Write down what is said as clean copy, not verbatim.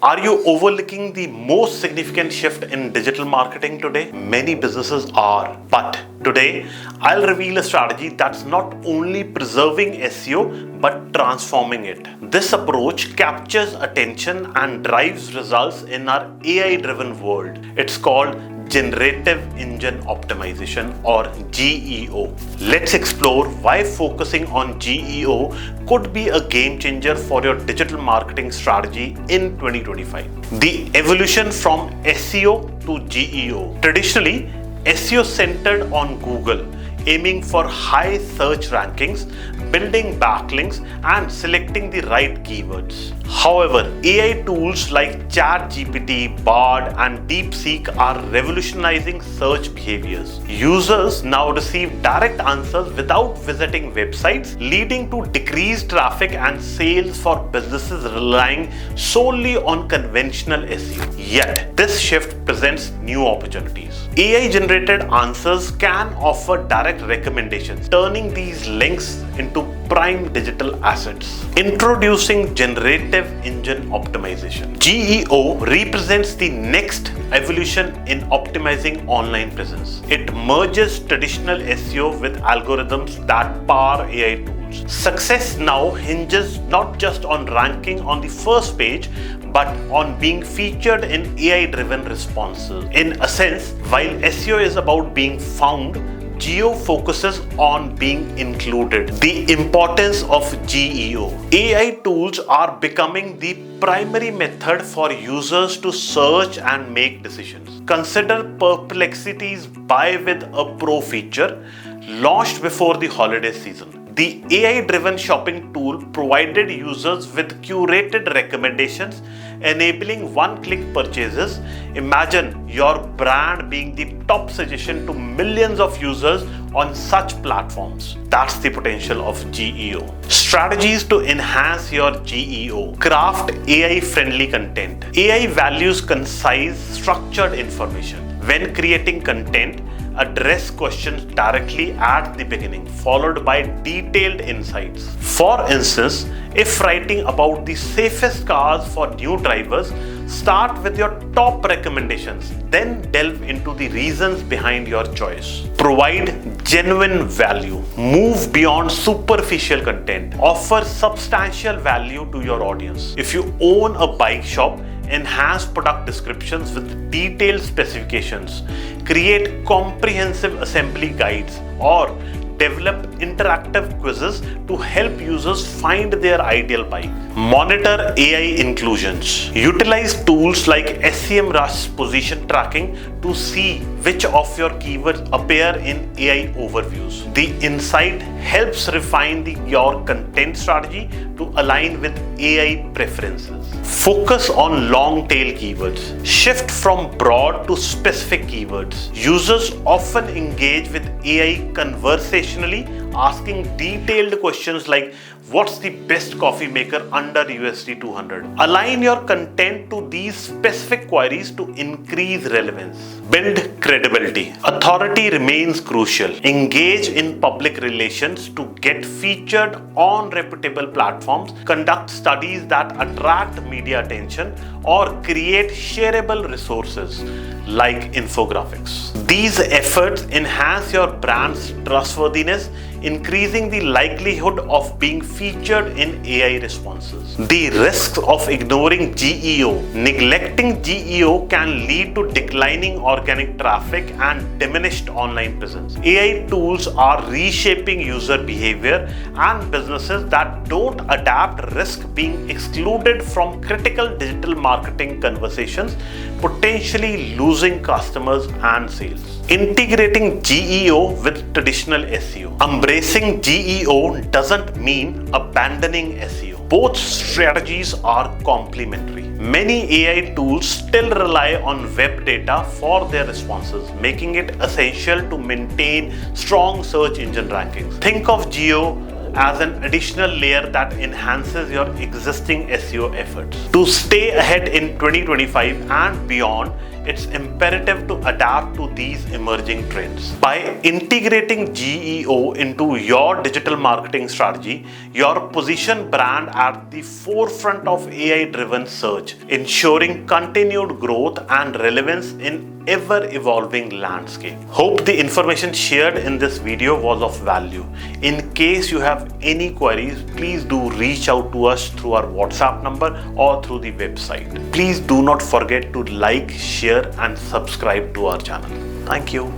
Are you overlooking the most significant shift in digital marketing today? Many businesses are, but today I'll reveal a strategy that's not only preserving SEO but transforming it. This approach captures attention and drives results in our AI-driven world. It's called Generative Engine Optimization or GEO. Let's explore why focusing on GEO could be a game changer for your digital marketing strategy in 2025. The evolution from SEO to GEO. Traditionally, SEO centered on Google, aiming for high search rankings, building backlinks, and selecting the right keywords. However, AI tools like ChatGPT, Bard, and DeepSeek are revolutionizing search behaviors. Users now receive direct answers without visiting websites, leading to decreased traffic and sales for businesses relying solely on conventional SEO. Yet, this shift presents new opportunities. AI-generated answers can offer direct recommendations, turning these links into prime digital assets. Introducing Generative Engine Optimization. GEO represents the next evolution in optimizing online presence. It merges traditional SEO with algorithms that power AI tools. Success now hinges not just on ranking on the first page, but on being featured in AI-driven responses. In a sense, while SEO is about being found, GEO focuses on being included. The importance of GEO. AI tools are becoming the primary method for users to search and make decisions. Consider Perplexity's Buy with a Pro feature, launched before the holiday season. The AI-driven shopping tool provided users with curated recommendations, enabling one-click purchases. Imagine your brand being the top suggestion to millions of users on such platforms. That's the potential of GEO. Strategies to enhance your GEO. Craft AI-friendly content. AI values concise, structured information. When creating content, address questions directly at the beginning, followed by detailed insights. For instance, if writing about the safest cars for new drivers, start with your top recommendations, then delve into the reasons behind your choice. Provide genuine value. Move beyond superficial content. Offer substantial value to your audience. If you own a bike shop, enhance product descriptions with detailed specifications, create comprehensive assembly guides, or develop interactive quizzes to help users find their ideal bike. Monitor AI inclusions. Utilize tools like SEMrush position tracking to see which of your keywords appear in AI overviews. The insight helps refine your content strategy to align with AI preferences. Focus on long-tail keywords. Shift from broad to specific keywords. Users often engage with AI conversationally, asking detailed questions like, what's the best coffee maker under USD 200? Align your content to these specific queries to increase relevance. Build credibility. Authority remains crucial. Engage in public relations to get featured on reputable platforms, conduct studies that attract media attention, or create shareable resources like infographics. These efforts enhance your brand's trustworthiness, increasing the likelihood of being featured in AI responses. The risks of ignoring GEO. Neglecting GEO can lead to declining organic traffic and diminished online presence. AI tools are reshaping user behavior, and businesses that don't adapt risk being excluded from critical digital marketing conversations, potentially losing customers and sales. Integrating GEO with traditional SEO. Embracing GEO doesn't mean abandoning SEO. Both strategies are complementary. Many AI tools still rely on web data for their responses, making it essential to maintain strong search engine rankings. Think of GEO as an additional layer that enhances your existing SEO efforts. To stay ahead in 2025 and beyond, it's imperative to adapt to these emerging trends. By integrating GEO into your digital marketing strategy, your position brand at the forefront of AI-driven search, ensuring continued growth and relevance in ever-evolving landscape. Hope the information shared in this video was of value. In case you have any queries, please do reach out to us through our WhatsApp number or through the website. Please do not forget to like, share and subscribe to our channel. Thank you.